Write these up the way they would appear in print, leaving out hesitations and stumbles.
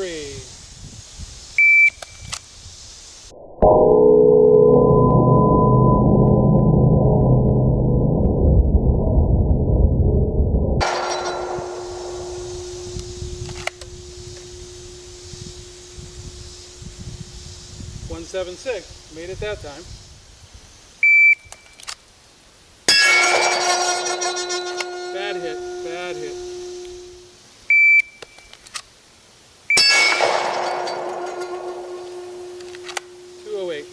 203. .176, made it that time. Bad hit, bad hit. .208.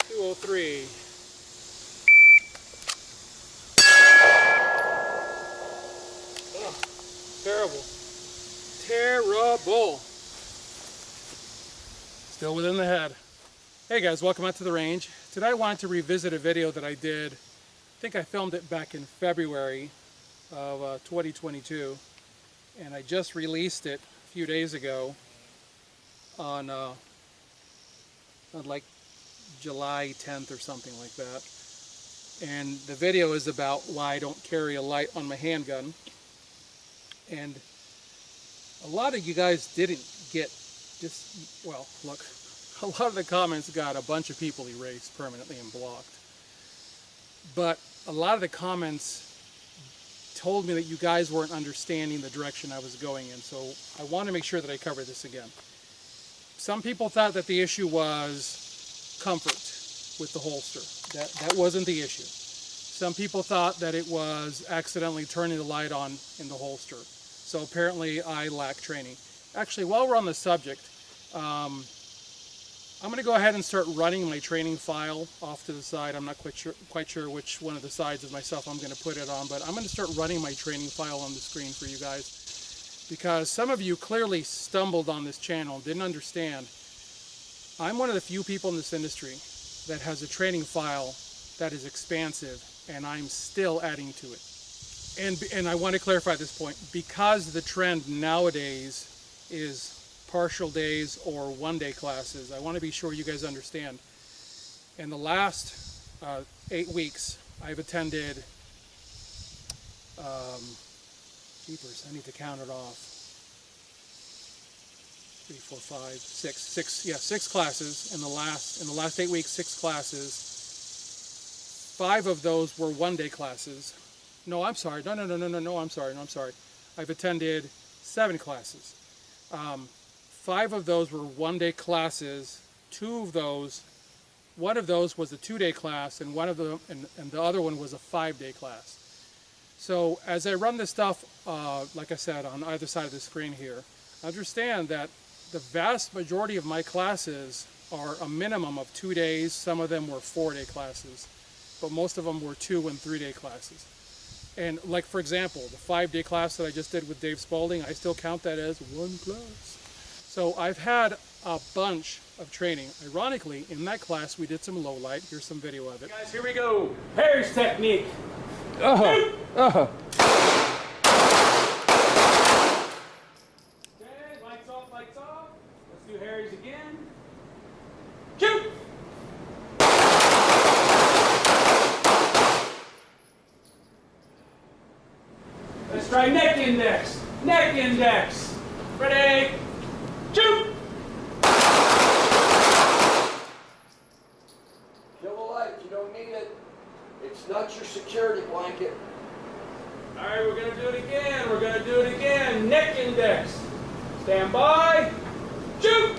.203. Terrible. Terrible. Still within the head. Hey guys, welcome out to the range. Today I wanted to revisit a video that I did. I think I filmed it back in February of 2022. And I just released it a few days ago on like July 10th or something like that. And the video is about why I don't carry a light on my handgun. And a lot of you guys didn't get just, well, look, a lot of the comments got a bunch of people erased permanently and blocked. But a lot of the comments told me that you guys weren't understanding the direction I was going in. So I want to make sure that I cover this again. Some people thought that the issue was comfort with the holster. That wasn't the issue. Some people thought that it was accidentally turning the light on in the holster. So apparently I lack training. Actually, while we're on the subject, I'm going to go ahead and start running my training file off to the side. I'm not quite sure which one of the sides of myself I'm going to put it on, but I'm going to start running my training file on the screen for you guys. Because some of you clearly stumbled on this channel and didn't understand. I'm one of the few people in this industry that has a training file that is expansive, and I'm still adding to it. And I want to clarify this point, because the trend nowadays is partial days or one-day classes. I want to be sure you guys understand. In the last 8 weeks, I've attended, jeepers, I need to count it off. 3, 4, 5, 6 classes in the last 8 weeks. 6 classes. 5 of those were one-day classes. No, I'm sorry. No, I'm sorry. I've attended 7 classes. 5 of those were one-day classes. 2 of those, one of those was a 2-day class, and and the other one was a 5-day class. So as I run this stuff, like I said, on either side of the screen here, understand that the vast majority of my classes are a minimum of 2 days. Some of them were 4-day classes, but most of them were 2- and 3-day classes. And like, for example, the 5-day class that I just did with Dave Spalding, I still count that as one class. So I've had a bunch of training. Ironically, in that class, we did some low light. Here's some video of it. Guys, here we go. Harry's technique. Okay, lights off, lights off. Let's do Harry's again. Shoot! Let's try neck index. Neck index. Ready? Shoot! Kill the light, you don't need it. It's not your security blanket. All right, we're gonna do it again. We're gonna do it again. Neck index. Stand by. Shoot!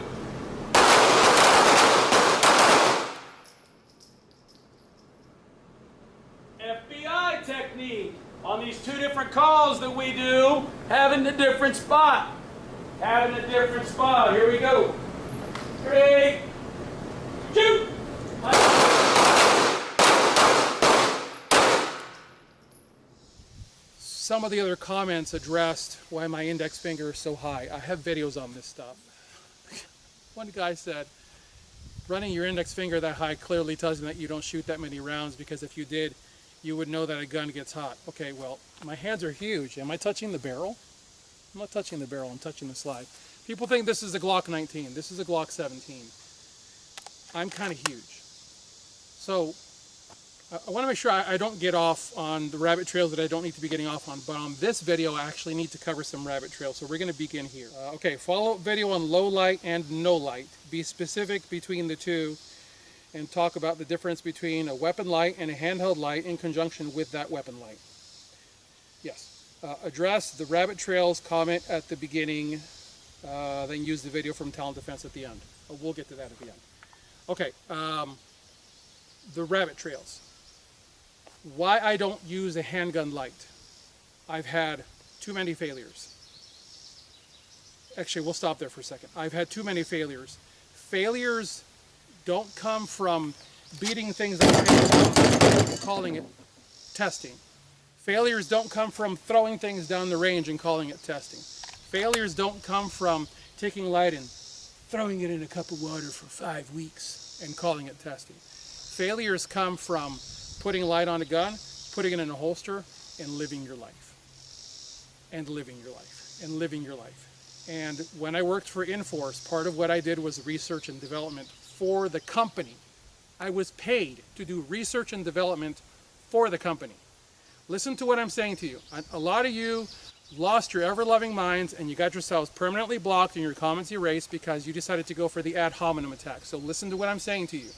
FBI technique. On these 2 different calls that we do, having a different spot. Having a different spot. Here we go. 3, shoot! Some of the other comments addressed why my index finger is so high. I have videos on this stuff. One guy said, running your index finger that high clearly tells you that you don't shoot that many rounds, because if you did, you would know that a gun gets hot. Okay, well, my hands are huge. Am I touching the barrel? I'm not touching the barrel, I'm touching the slide. People think this is a Glock 19. This is a Glock 17. I'm kind of huge. So, I want to make sure I don't get off on the rabbit trails that I don't need to be getting off on, but on this video I actually need to cover some rabbit trails, so we're going to begin here. Okay, follow-up video on low light and no light. Be specific between the two and talk about the difference between a weapon light and a handheld light in conjunction with that weapon light. Yes. Address the rabbit trails comment at the beginning, then use the video from Talent Defense at the end. We'll get to that at the end. Okay, the rabbit trails. Why I don't use a handgun light. I've had too many failures. Actually, we'll stop there for a second. I've had too many failures. Failures don't come from beating things up and calling it testing. Failures don't come from throwing things down the range and calling it testing. Failures don't come from taking light and throwing it in a cup of water for 5 weeks and calling it testing. Failures come from putting light on a gun, putting it in a holster, and living your life. And living your life. And living your life. And when I worked for INFORCE, part of what I did was research and development for the company. I was paid to do research and development for the company. Listen to what I'm saying to you. A lot of you lost your ever-loving minds and you got yourselves permanently blocked and your comments erased because you decided to go for the ad hominem attack. So listen to what I'm saying to you.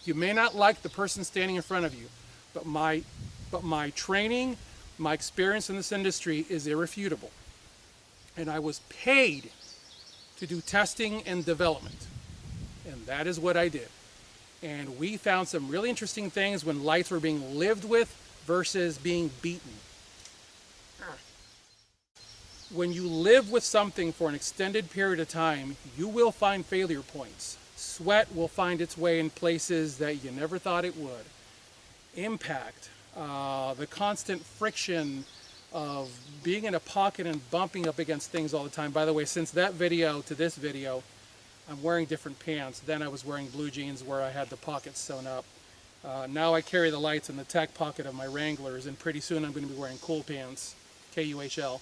You may not like the person standing in front of you, but my training, my experience in this industry is irrefutable. And I was paid to do testing and development. And that is what I did. And we found some really interesting things when lights were being lived with versus being beaten. When you live with something for an extended period of time, you will find failure points. Sweat will find its way in places that you never thought it would. Impact, the constant friction of being in a pocket and bumping up against things all the time. By the way, since that video to this video, I'm wearing different pants. Then I was wearing blue jeans where I had the pockets sewn up. Now I carry the lights in the tech pocket of my Wranglers, and pretty soon I'm going to be wearing cool pants, K-U-H-L.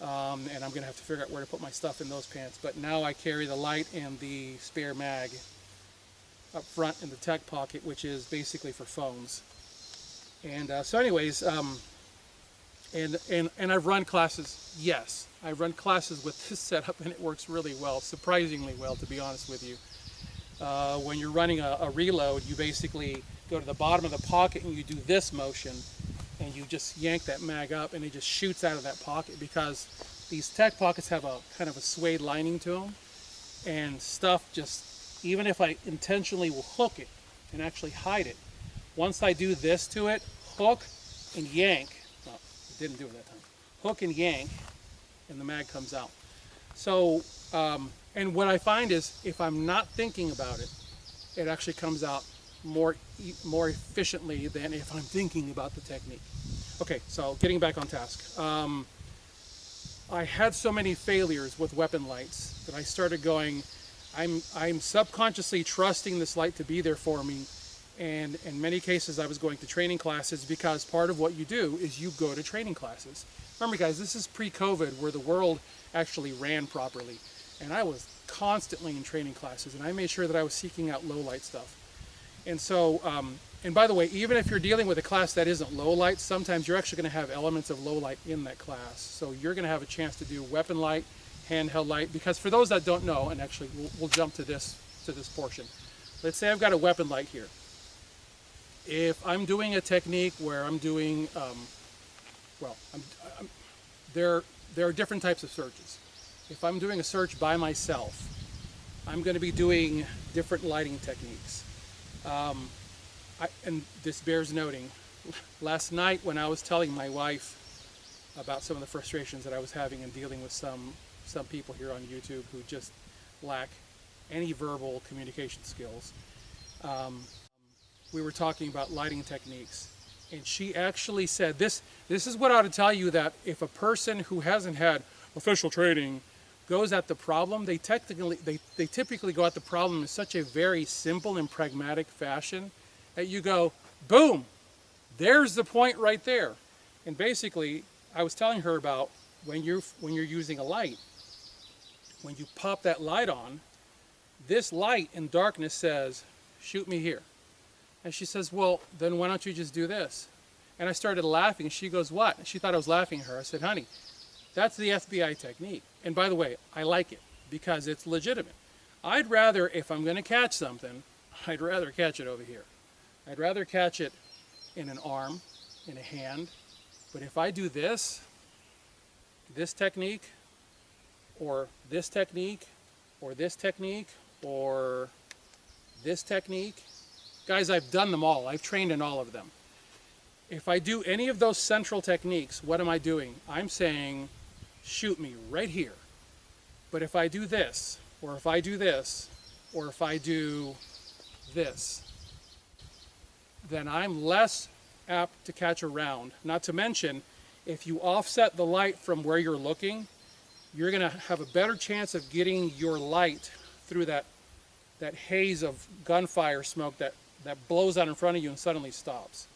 And I'm going to have to figure out where to put my stuff in those pants. But now I carry the light and the spare mag up front in the tech pocket, which is basically for phones. And so anyways, and I've run classes. Yes, I've run classes with this setup and it works really well, surprisingly well, to be honest with you. When you're running a reload, you basically go to the bottom of the pocket and you do this motion and you just yank that mag up and it just shoots out of that pocket, because these tech pockets have a kind of a suede lining to them, and stuff just, even if I intentionally will hook it and actually hide it, once I do this to it, hook and yank, well, I didn't do it that time, hook and yank, and the mag comes out. So, and what I find is if I'm not thinking about it, it actually comes out more efficiently than if I'm thinking about the technique. Okay, so getting back on task. I had so many failures with weapon lights that I started going, I'm subconsciously trusting this light to be there for me. And in many cases I was going to training classes, because part of what you do is you go to training classes. Remember guys, this is pre-COVID where the world actually ran properly. And I was constantly in training classes, and I made sure that I was seeking out low light stuff. And so, and by the way, even if you're dealing with a class that isn't low light, sometimes you're actually going to have elements of low light in that class. So you're going to have a chance to do weapon light, handheld light, because for those that don't know, and actually we'll jump to this portion. Let's say I've got a weapon light here. If I'm doing a technique where I'm doing, there are different types of searches. If I'm doing a search by myself, I'm going to be doing different lighting techniques. And this bears noting, last night when I was telling my wife about some of the frustrations that I was having in dealing with some people here on YouTube who just lack any verbal communication skills, we were talking about lighting techniques, and she actually said, this is what I ought to tell you, that if a person who hasn't had official training goes at the problem, they typically go at the problem in such a very simple and pragmatic fashion that you go, boom, there's the point right there. And basically, I was telling her about when you're using a light, when you pop that light on, this light in darkness says, shoot me here. And she says, well, then why don't you just do this? And I started laughing. She goes, what? She thought I was laughing at her. I said, honey, that's the FBI technique. And by the way, I like it because it's legitimate. I'd rather, if I'm going to catch something, I'd rather catch it over here. I'd rather catch it in an arm, in a hand. But if I do this technique, or this technique, or this technique, or this technique, guys, I've done them all. I've trained in all of them. If I do any of those central techniques, what am I doing? I'm saying, shoot me right here. But if I do this, or if I do this, or if I do this, then I'm less apt to catch a round. Not to mention, if you offset the light from where you're looking, you're going to have a better chance of getting your light through that haze of gunfire smoke that blows out in front of you and suddenly stops.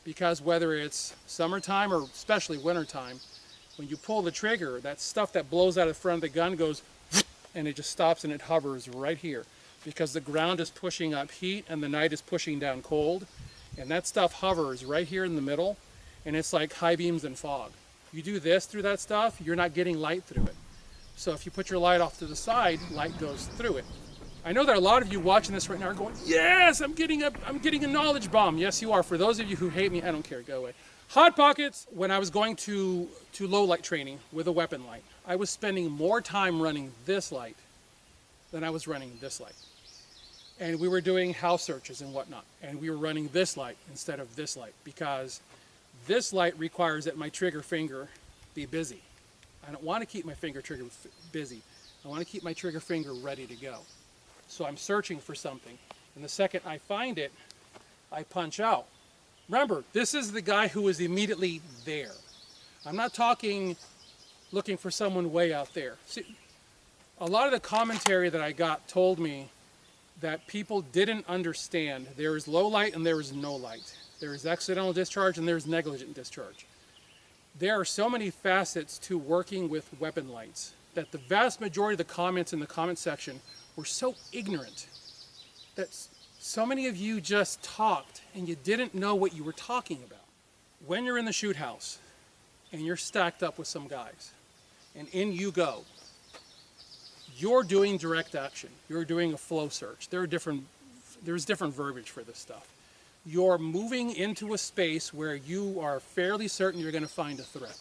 Because whether it's summertime or especially wintertime, when you pull the trigger, that stuff that blows out of the front of the gun goes and it just stops and it hovers right here. Because the ground is pushing up heat and the night is pushing down cold. And that stuff hovers right here in the middle, and it's like high beams and fog. You do this through that stuff, you're not getting light through it. So if you put your light off to the side, light goes through it. I know that a lot of you watching this right now are going, yes, I'm getting a knowledge bomb. Yes, you are. For those of you who hate me, I don't care, go away. Hot Pockets, when I was going to low light training with a weapon light, I was spending more time running this light than I was running this light. And we were doing house searches and whatnot, and we were running this light instead of this light because this light requires that my trigger finger be busy. I don't want to keep my finger trigger busy. I want to keep my trigger finger ready to go. So I'm searching for something, and the second I find it, I punch out. Remember, this is the guy who is immediately there. I'm not talking looking for someone way out there. See, a lot of the commentary that I got told me that people didn't understand there is low light and there is no light. There is accidental discharge and there is negligent discharge. There are so many facets to working with weapon lights that the vast majority of the comments in the comment section were so ignorant that so many of you just talked and you didn't know what you were talking about. When you're in the shoot house and you're stacked up with some guys and in you go, you're doing direct action. You're doing a flow search. There's different verbiage for this stuff. You're moving into a space where you are fairly certain you're going to find a threat.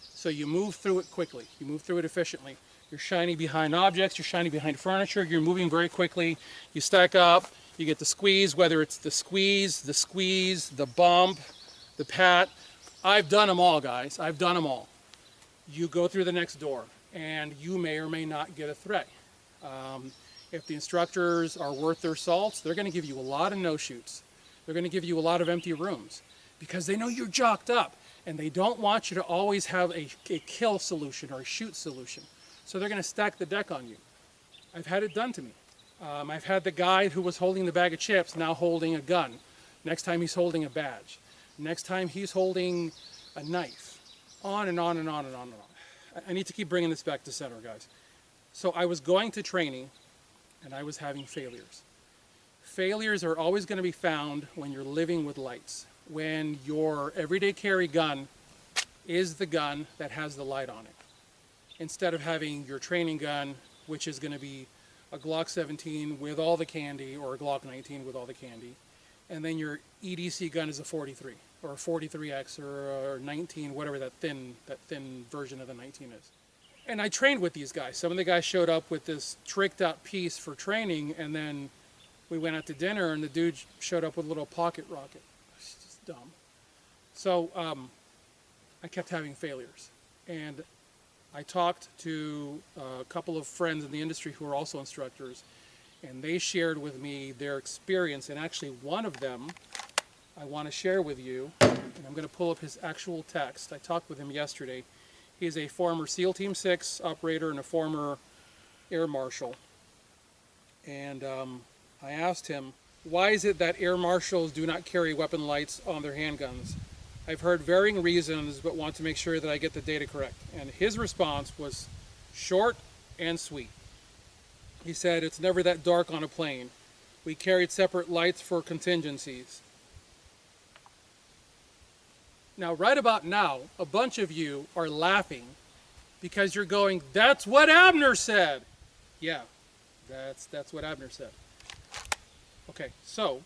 So you move through it quickly. You move through it efficiently. You're shining behind objects. You're shining behind furniture. You're moving very quickly. You stack up. You get the squeeze, whether it's the squeeze, the bump, the pat. I've done them all, guys. I've done them all. You go through the next door, and you may or may not get a threat. If the instructors are worth their salts, they're going to give you a lot of no-shoots. They're going to give you a lot of empty rooms because they know you're jocked up, and they don't want you to always have a kill solution or a shoot solution. So they're going to stack the deck on you. I've had it done to me. I've had the guy who was holding the bag of chips now holding a gun. Next time he's holding a badge. Next time he's holding a knife. On and on and on and on and on. I need to keep bringing this back to center, guys. So I was going to training and I was having failures. Failures are always going to be found when you're living with lights. When your everyday carry gun is the gun that has the light on it. Instead of having your training gun, which is going to be a Glock 17 with all the candy or a Glock 19 with all the candy. And then your EDC gun is a 43 or a 43X or a 19, whatever that thin version of the 19 is. And I trained with these guys. Some of the guys showed up with this tricked out piece for training, and then we went out to dinner and the dude showed up with a little pocket rocket. It's just dumb. So I kept having failures. And I talked to a couple of friends in the industry who are also instructors, and they shared with me their experience. And actually one of them I want to share with you, and I'm going to pull up his actual text. I talked with him yesterday. He is a former SEAL Team 6 operator and a former Air Marshal. And I asked him, why is it that Air Marshals do not carry weapon lights on their handguns? I've heard varying reasons, but want to make sure that I get the data correct. And his response was short and sweet. He said, it's never that dark on a plane. we carried separate lights for contingencies. Now, right about now, a bunch of you are laughing because you're going, that's what Abner said. Yeah, that's what Abner said. Okay, so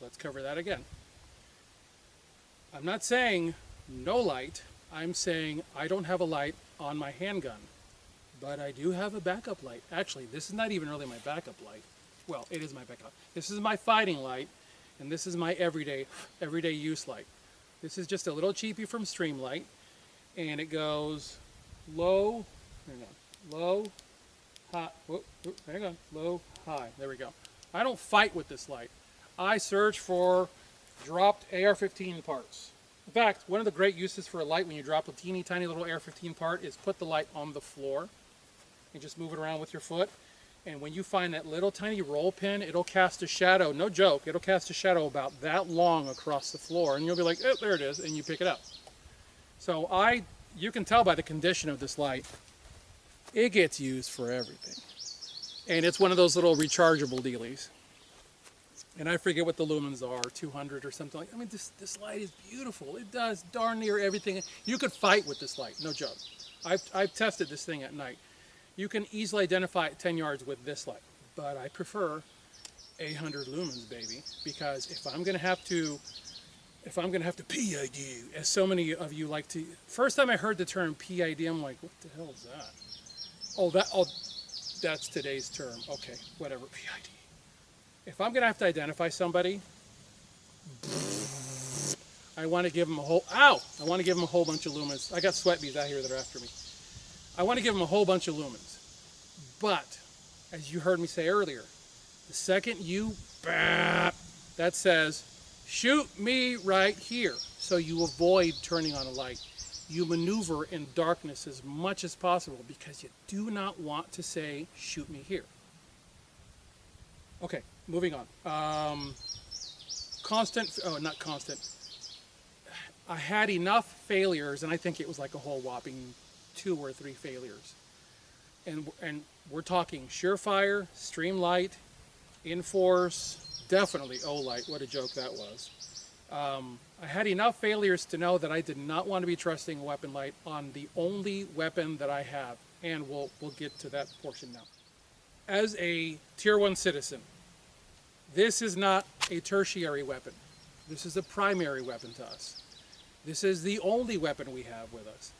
let's cover that again. I'm not saying no light. I'm saying I don't have a light on my handgun, but I do have a backup light. Actually, this is not even really my backup light. Well, it is my backup. This is my fighting light, and this is my everyday use light. This is just a little cheapie from Streamlight, and it goes low, hang on, low, high, whoop, whoop, hang on, low, high, there we go. I don't fight with this light. I search for dropped AR-15 parts. In fact, one of the great uses for a light when you drop a teeny tiny little AR-15 part is put the light on the floor and just move it around with your foot. And when you find that little tiny roll pin, it'll cast a shadow, no joke, it'll cast a shadow about that long across the floor, and you'll be like, oh, there it is, and you pick it up. So you can tell by the condition of this light, it gets used for everything. And it's one of those little rechargeable dealies. And I forget what the lumens are, 200 or something like that. I mean, this light is beautiful. It does darn near everything. You could fight with this light, no joke. I've tested this thing at night. You can easily identify at 10 yards with this light, but I prefer 800 lumens, baby, because if I'm gonna have to PID, as so many of you like to. First time I heard the term PID, I'm like, what the hell is that? Oh, that's today's term. Okay, whatever, PID. If I'm gonna have to identify somebody, I want to give them a whole. Ow! I want to give them a whole bunch of lumens. I got sweat bees out here that are after me. I want to give them a whole bunch of lumens. But, as you heard me say earlier, the second you bap, that says, shoot me right here. So you avoid turning on a light. You maneuver in darkness as much as possible because you do not want to say, shoot me here. Okay, moving on. Not constant. I had enough failures, and I think it was like a whole whopping 2 or 3 failures. And we're talking Surefire, Streamlight, INFORCE, definitely O-Light. What a joke that was. I had enough failures to know that I did not want to be trusting a weapon light on the only weapon that I have, and we'll get to that portion now. As a Tier 1 citizen, this is not a tertiary weapon. This is a primary weapon to us. This is the only weapon we have with us.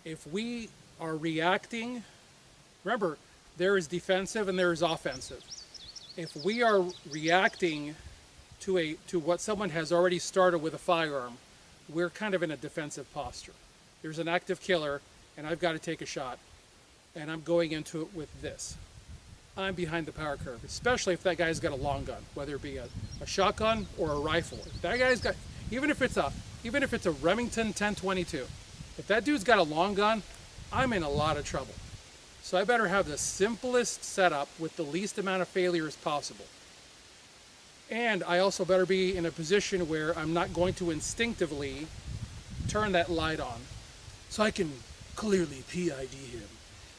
If we are reacting, remember, there is defensive and there is offensive. If we are reacting to what someone has already started with a firearm, we're kind of in a defensive posture. There's an active killer, and I've got to take a shot, and I'm going into it with this. I'm behind the power curve, especially if that guy's got a long gun, whether it be a shotgun or a rifle. If that guy's got, even if it's a Remington 1022, if that dude's got a long gun, I'm in a lot of trouble. So I better have the simplest setup with the least amount of failures possible. And I also better be in a position where I'm not going to instinctively turn that light on so I can clearly PID him.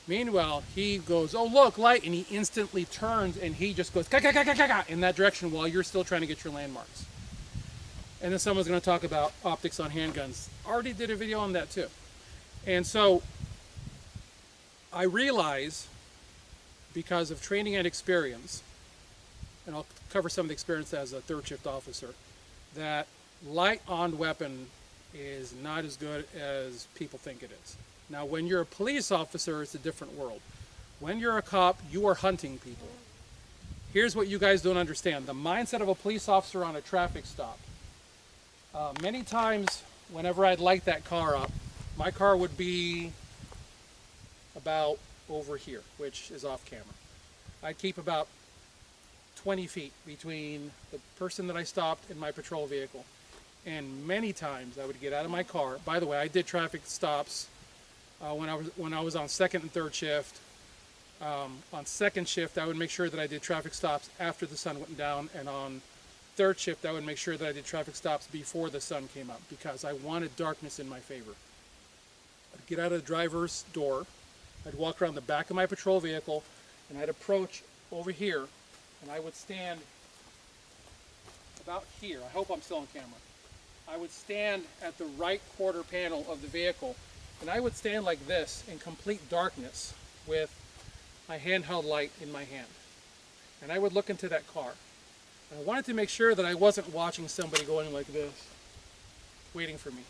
Meanwhile, he goes, oh look, light, and he instantly turns and he just goes in that direction while you're still trying to get your landmarks. And then someone's going to talk about optics on handguns. Already did a video on that too. And so I realize, because of training and experience, and I'll cover some of the experience as a third shift officer, that light on weapon is not as good as people think it is. Now, when you're a police officer, it's a different world. When you're a cop, you are hunting people. Here's what you guys don't understand. The mindset of a police officer on a traffic stop. Many times, whenever I'd light that car up, my car would be about over here, which is off camera. I'd keep about 20 feet between the person that I stopped and my patrol vehicle. And many times I would get out of my car. By the way, I did traffic stops when I was on second and third shift. On second shift, I would make sure that I did traffic stops after the sun went down, and on third shift, I would make sure that I did traffic stops before the sun came up, because I wanted darkness in my favor. I'd get out of the driver's door, I'd walk around the back of my patrol vehicle, and I'd approach over here and I would stand about here. I hope I'm still on camera. I would stand at the right quarter panel of the vehicle, and I would stand like this in complete darkness with my handheld light in my hand. And I would look into that car. And I wanted to make sure that I wasn't watching somebody going like this, waiting for me.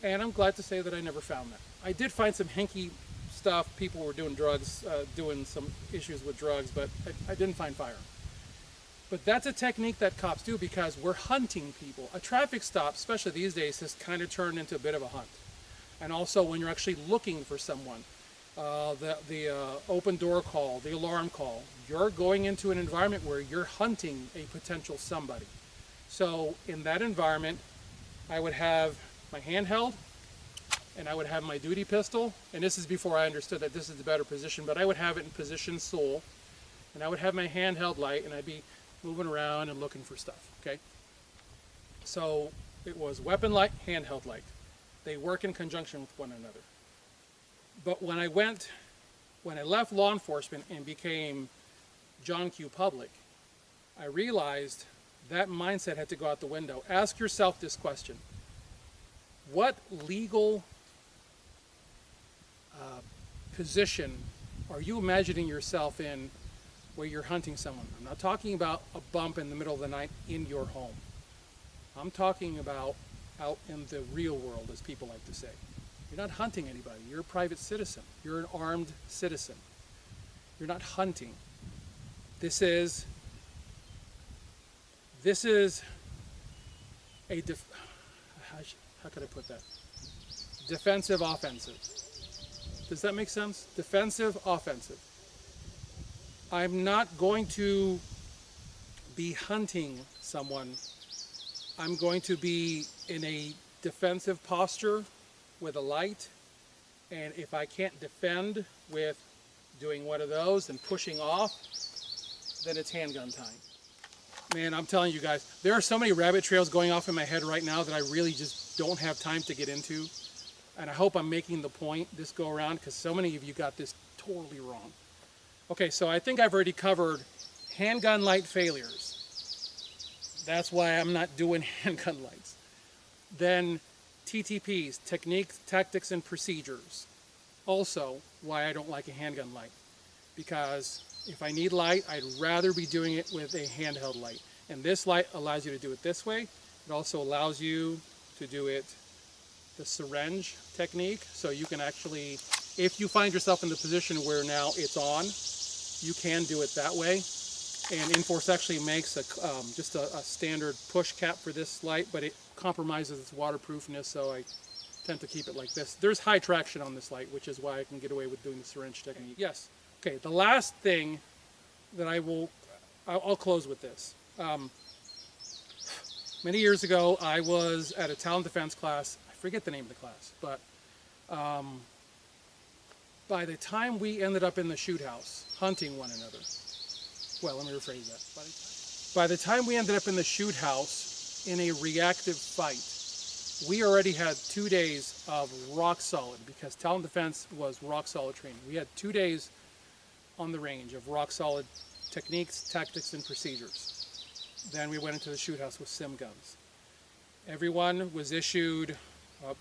And I'm glad to say that I never found that. I did find some hinky stuff. People were doing drugs, doing some issues with drugs, but I didn't find firearms. But that's a technique that cops do because we're hunting people. A traffic stop, especially these days, has kind of turned into a bit of a hunt. And also when you're actually looking for someone, the open door call, the alarm call, you're going into an environment where you're hunting a potential somebody. So in that environment, I would have my handheld, and I would have my duty pistol, and this is before I understood that this is the better position, but I would have it in position sole, and I would have my handheld light, and I'd be moving around and looking for stuff, okay? So it was weapon light, handheld light. They work in conjunction with one another. But when I left law enforcement and became John Q. Public, I realized that mindset had to go out the window. Ask yourself this question. What legal position are you imagining yourself in where you're hunting someone? I'm not talking about a bump in the middle of the night in your home. I'm talking about out in the real world, as people like to say. You're not hunting anybody. You're a private citizen. You're an armed citizen. You're not hunting. This is a how could I put that? Defensive, offensive. Does that make sense? Defensive, offensive. I'm not going to be hunting someone. I'm going to be in a defensive posture with a light, and if I can't defend with doing one of those and pushing off, then it's handgun time. Man, I'm telling you guys, there are so many rabbit trails going off in my head right now that I really just don't have time to get into. And I hope I'm making the point this go around, because so many of you got this totally wrong. Okay, so I think I've already covered handgun light failures. That's why I'm not doing handgun lights. Then TTPs, techniques, tactics, and procedures. Also, why I don't like a handgun light. Because if I need light, I'd rather be doing it with a handheld light. And this light allows you to do it this way. It also allows you to do it the syringe technique. So you can actually, if you find yourself in the position where now it's on, you can do it that way. And INFORCE actually makes just a standard push cap for this light, but it compromises its waterproofness, so I tend to keep it like this. There's high traction on this light, which is why I can get away with doing the syringe technique. Yes. Okay, the last thing that I'll close with this. Many years ago, I was at a talent defense class. I forget the name of the class, but by the time we ended up in the shoot house hunting one another, well, let me rephrase that. By the time we ended up in the shoot house in a reactive fight, we already had 2 days of rock solid, because talent defense was rock solid training. We had 2 days on the range of rock solid techniques, tactics, and procedures. Then we went into the shoot house with sim guns. Everyone was issued,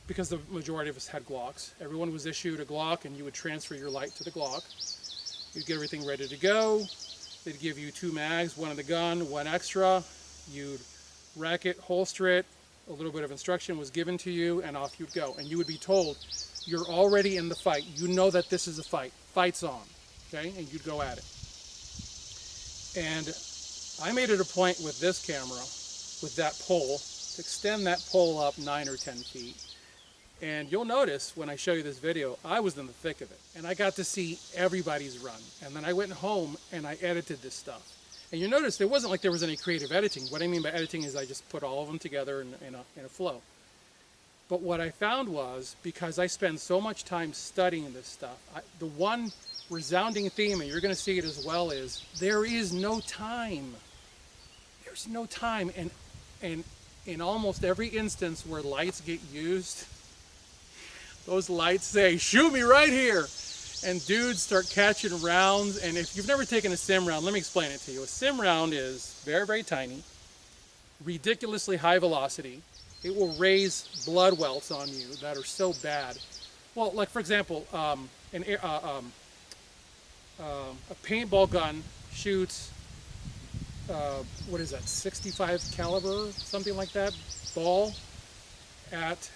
because the majority of us had Glocks, everyone was issued a Glock, and you would transfer your light to the Glock. You'd get everything ready to go. They'd give you 2 mags, one in the gun, one extra. You'd rack it, holster it, a little bit of instruction was given to you, and off you'd go. And you would be told, you're already in the fight. You know that this is a fight. Fight's on, okay? And you'd go at it. And I made it a point with this camera, with that pole, to extend that pole up 9 or 10 feet. And you'll notice when I show you this video, I was in the thick of it. And I got to see everybody's run. And then I went home and I edited this stuff. And you notice it wasn't like there was any creative editing. What I mean by editing is I just put all of them together in a flow. But what I found was, because I spend so much time studying this stuff, the one resounding theme, and you're going to see it as well, is there is no time. There's no time. And in almost every instance where lights get used, those lights say, shoot me right here. and dudes start catching rounds. And if you've never taken a sim round, let me explain it to you. A sim round is very, very tiny, ridiculously high velocity. It will raise blood welts on you that are so bad. Well, like for example, a paintball gun shoots, what is that, 65 caliber, something like that, ball at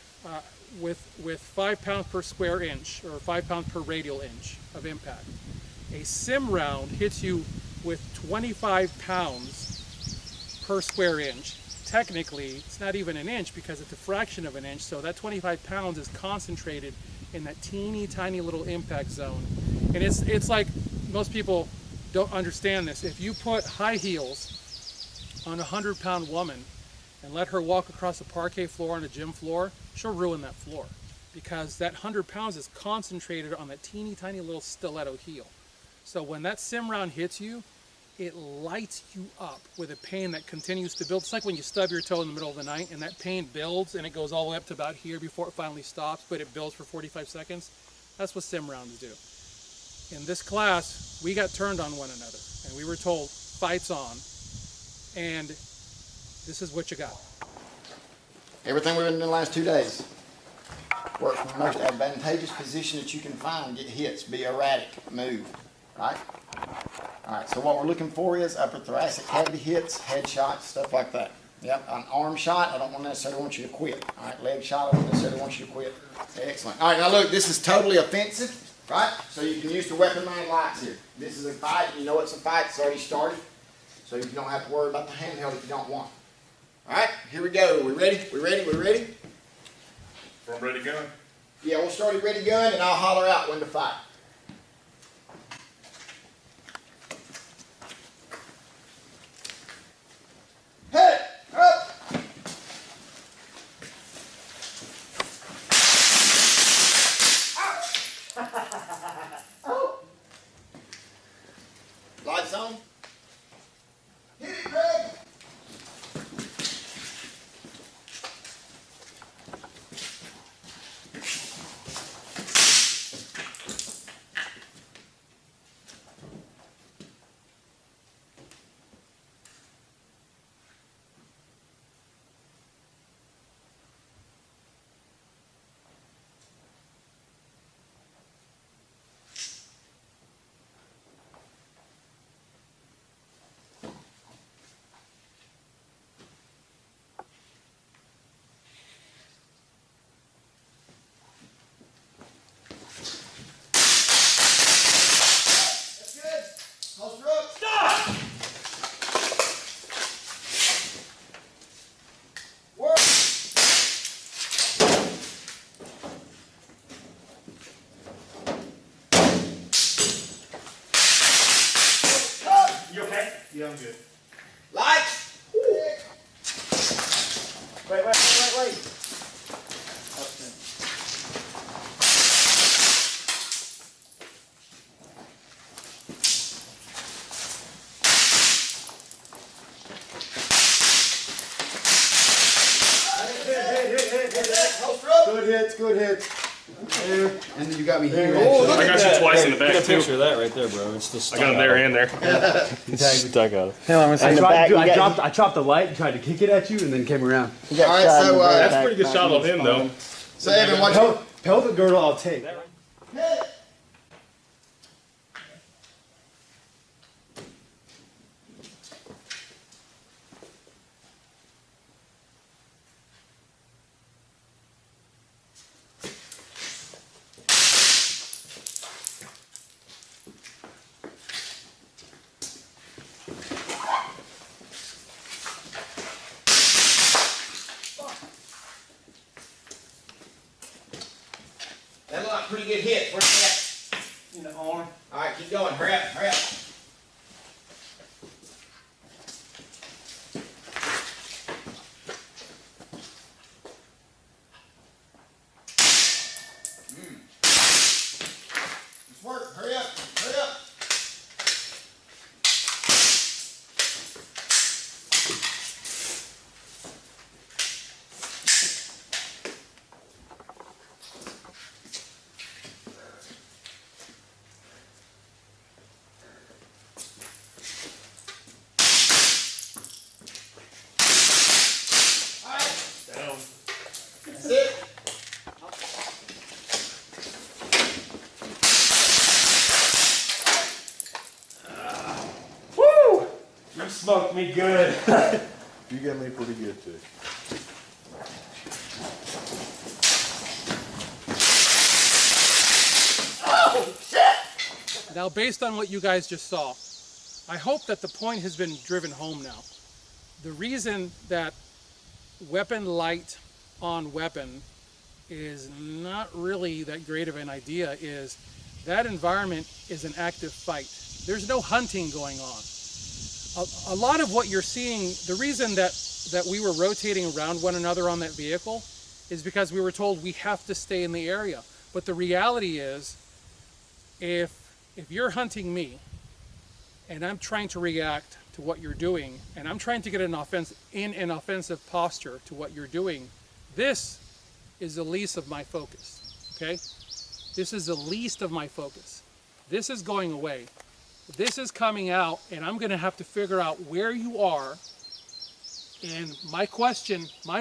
with 5 pounds per square inch, or 5 pounds per radial inch of impact. A sim round hits you with 25 pounds per square inch. Technically, it's not even an inch because it's a fraction of an inch, so that 25 pounds is concentrated in that teeny tiny little impact zone. And it's like, most people don't understand this. If you put high heels on a 100-pound woman and let her walk across a parquet floor on a gym floor, she'll ruin that floor, because that 100 pounds is concentrated on that teeny tiny little stiletto heel. So when that sim round hits you, it lights you up with a pain that continues to build. It's like when you stub your toe in the middle of the night and that pain builds and it goes all the way up to about here before it finally stops, but it builds for 45 seconds. That's what sim rounds do. In this class, we got turned on one another and we were told, fights on, and this is what you got. Everything we've been doing the last 2 days. Work from the most advantageous position that you can find, get hits, be erratic, move, right? All right, so what we're looking for is upper thoracic cavity hits, headshots, stuff like that. Yep, an arm shot, I don't necessarily want you to quit. All right, leg shot, I don't necessarily want you to quit. Excellent. All right, now look, this is totally offensive, right? So you can use the weapon mind lights here. This is a fight, you know it's a fight, it's already started. So you don't have to worry about the handheld if you don't want. All right, here we go. We ready? We ready? We ready? From ready gun? Yeah, we'll start at ready gun and I'll holler out when to fight. Hey! Up! Oh! Lights on. Hit it, Greg! Yeah, I'm good. Lights! Wait. Good hits. And then you got me here. Oh, I got you twice in the back, Get a too. picture of that right there, bro. It's just I got him there and there. stuck out. Hell, I'm gonna I chopped the light and tried to kick it at you and then came around. Alright, so That's a pretty good shot of him, though. So Evan, watch out. Pelvic girdle, I'll take. That looked like a pretty good hit. Where's that? in the arm. Alright, keep going. Hurry up, hurry up. Let's work. Hurry up, hurry up. Smoked me good. You got me pretty good too. Oh, shit! Now, based on what you guys just saw, I hope that the point has been driven home now. The reason that weapon light on weapon is not really that great of an idea is that environment is an active fight. There's no hunting going on. A lot of what you're seeing, the reason that we were rotating around one another on that vehicle is because we were told we have to stay in the area. But the reality is, if you're hunting me and I'm trying to react to what you're doing and I'm trying to get an offensive posture to what you're doing, this is the least of my focus, okay? This is the least of my focus. This is going away. This is coming out, and I'm going to have to figure out where you are. And my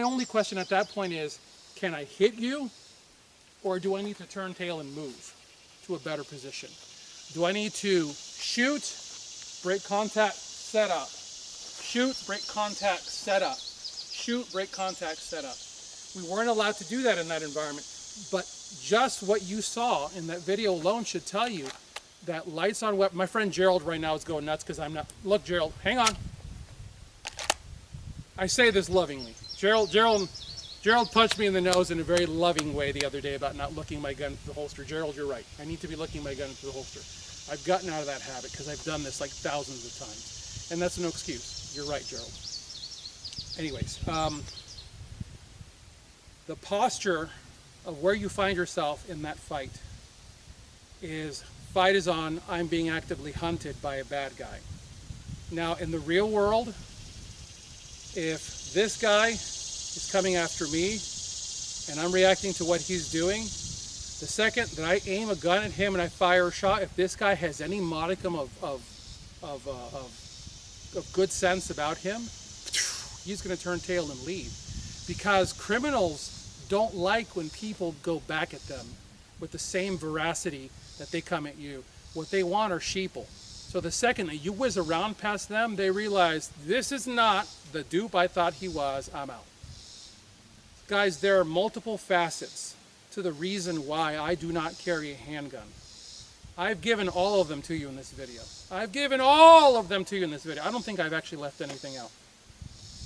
only question at that point is, can I hit you, or do I need to turn tail and move to a better position? Do I need to shoot, break contact, set up, shoot, break contact, set up, shoot, break contact, set up? We weren't allowed to do that in that environment, but just what you saw in that video alone should tell you that lights on weapon. My friend Gerald right now is going nuts because I'm not. Look, Gerald, hang on. I say this lovingly. Gerald punched me in the nose in a very loving way the other day about not looking my gun into the holster. Gerald, you're right. I need to be looking my gun into the holster. I've gotten out of that habit because I've done this like thousands of times, and that's no excuse. You're right, Gerald. Anyways, the posture of where you find yourself in that fight is. Fight is on, I'm being actively hunted by a bad guy. Now, in the real world, if this guy is coming after me and I'm reacting to what he's doing, the second that I aim a gun at him and I fire a shot, if this guy has any modicum of good sense about him, he's going to turn tail and leave. Because criminals don't like when people go back at them with the same veracity that they come at you. What they want are sheeple. So the second that you whiz around past them, they realize this is not the dupe I thought he was, I'm out. Guys, there are multiple facets to the reason why I do not carry a handgun. I've given all of them to you in this video. I've given all of them to you in this video. I don't think I've actually left anything out.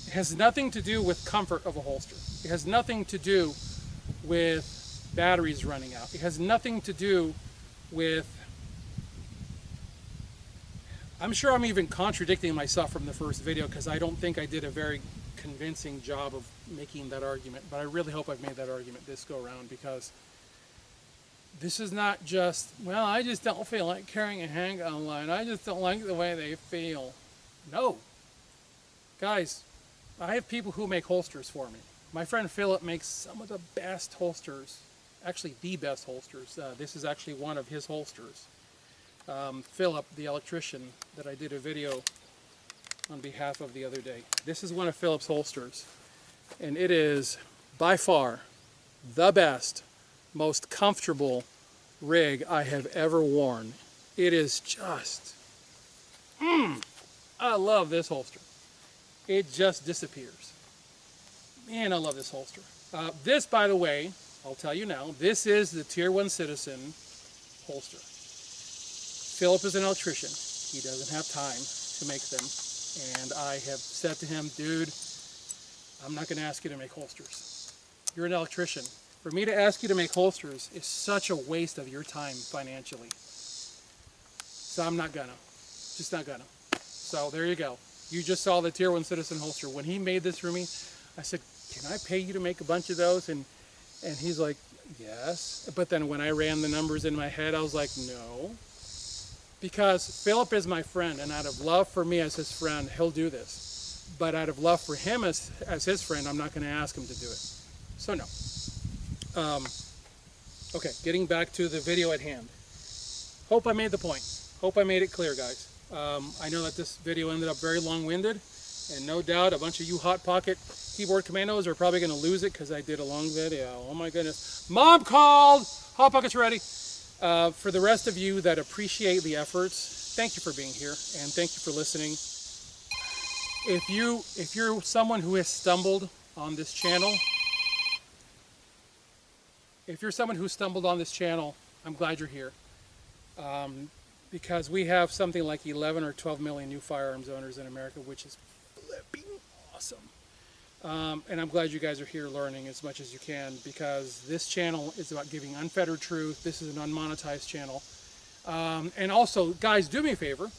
It has nothing to do with comfort of a holster. It has nothing to do with batteries running out. It has nothing to do with, I'm sure I'm even contradicting myself from the first video because I don't think I did a very convincing job of making that argument, but I really hope I've made that argument this go around because this is not just, well, I just don't feel like carrying a handgun online. I just don't like the way they feel. No. Guys, I have people who make holsters for me. My friend Phillip makes some of the best holsters. Actually, the best holsters. This is actually one of his holsters. Phillip, the electrician that I did a video on behalf of the other day. This is one of Phillip's holsters. And it is, by far, the best, most comfortable rig I have ever worn. It is just, I love this holster. It just disappears. Man, I love this holster. This, by the way, I'll tell you now, this is the Tier 1 Citizen holster. Phillip is an electrician. He doesn't have time to make them. And I have said to him, dude, I'm not going to ask you to make holsters. You're an electrician. For me to ask you to make holsters is such a waste of your time financially. So I'm not gonna. Just not gonna. So there you go. You just saw the Tier 1 Citizen holster. When he made this for me, I said, can I pay you to make a bunch of those? And he's like, yes. But then when I ran the numbers in my head, I was like, no. Because Phillip is my friend, and out of love for me as his friend, he'll do this. But out of love for him as his friend, I'm not going to ask him to do it. So no. Okay, getting back to the video at hand. Hope I made the point. Hope I made it clear, guys. I know that this video ended up very long-winded, and no doubt a bunch of you Hot Pocket keyboard commandos are probably going to lose it because I did a long video. Oh my goodness. Mom called! Hot Pocket's ready. For the rest of you that appreciate the efforts, thank you for being here, and thank you for listening. If you're someone who has stumbled on this channel, I'm glad you're here. Because we have something like 11 or 12 million new firearms owners in America, which is flipping awesome. And I'm glad you guys are here learning as much as you can, because this channel is about giving unfettered truth. This is an unmonetized channel. And also, guys, do me a favor.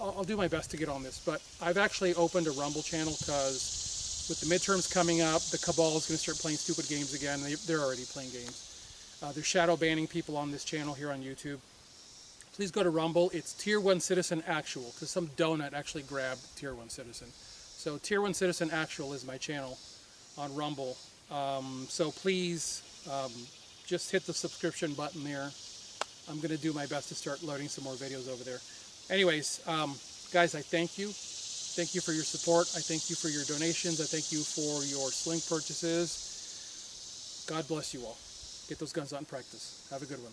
I'll do my best to get on this, but I've actually opened a Rumble channel because with the midterms coming up, the cabal is going to start playing stupid games again. They're already playing games. They're shadow banning people on this channel here on YouTube. Please go to Rumble. It's Tier 1 Citizen Actual, because some donut actually grabbed Tier 1 Citizen. So Tier 1 Citizen Actual is my channel on Rumble. So please just hit the subscription button there. I'm going to do my best to start loading some more videos over there. Anyways, guys, I thank you. Thank you for your support. I thank you for your donations. I thank you for your sling purchases. God bless you all. Get those guns out in practice. Have a good one.